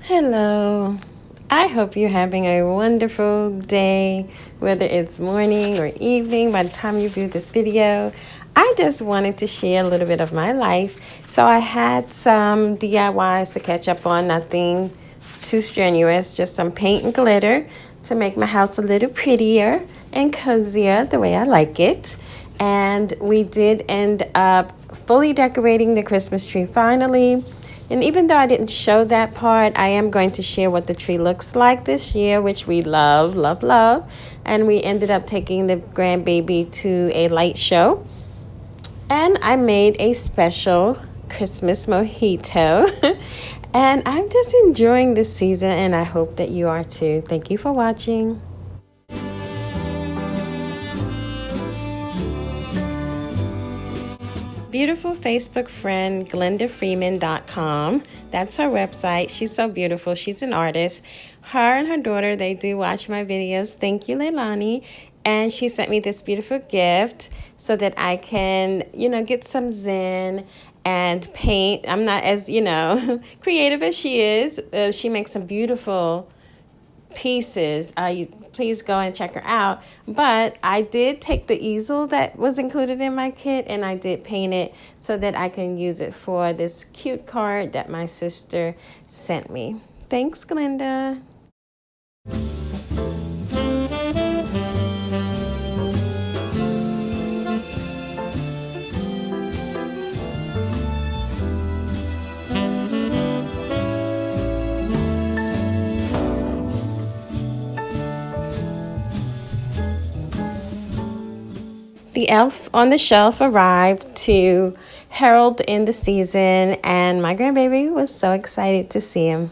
Hello. I hope you're having a wonderful day, whether it's morning or evening by the time you view this video. I just wanted to share a little bit of my life. So I had some DIYs to catch up on, nothing too strenuous, just some paint and glitter to make my house a little prettier and cozier the way I like it. And we did end up fully decorating the Christmas tree finally. And even though I didn't show that part, I am going to share what the tree looks like this year, which we love, love, love. And we ended up taking the grandbaby to a light show. And I made a special Christmas mojito. And I'm just enjoying this season, and I hope that you are too. Thank you for watching. Beautiful Facebook friend GlendaFreeman.com. That's her website. She's so beautiful. She's an artist. Her and her daughter, they do watch my videos. Thank you, Leilani. And she sent me this beautiful gift so that I can, get some zen and paint. I'm not as, creative as she is. She makes some beautiful pieces. Please go and check her out. But I did take the easel that was included in my kit and I did paint it so that I can use it for this cute card that my sister sent me. Thanks, Glenda. The elf on the shelf arrived to herald in the season, and my grandbaby was so excited to see him.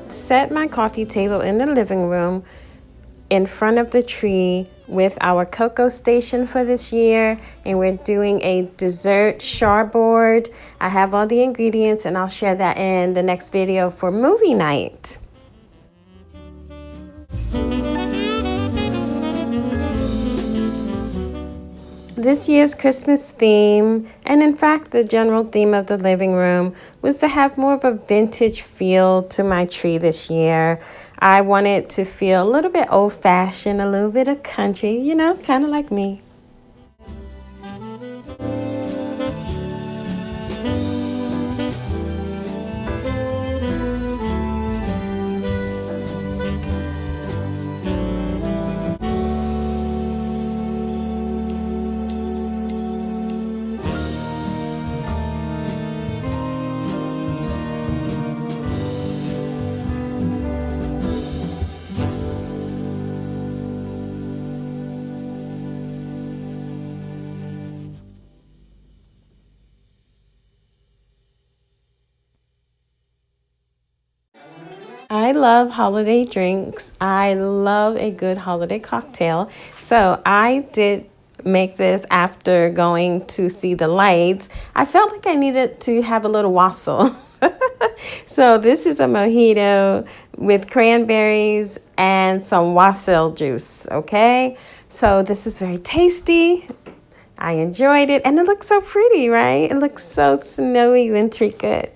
Set my coffee table in the living room in front of the tree with our cocoa station for this year, and we're doing a dessert char-board. I have all the ingredients and I'll share that in the next video for movie night. This year's Christmas theme, and in fact the general theme of the living room, was to have more of a vintage feel to my tree this year. I wanted to feel a little bit old-fashioned, a little bit of country, kind of like me. I love holiday drinks. I love a good holiday cocktail. So I did make this after going to see the lights. I felt like I needed to have a little wassail. So this is a mojito with cranberries and some wassail juice, okay? So this is very tasty. I enjoyed it, and it looks so pretty, right? It looks so snowy, wintry good.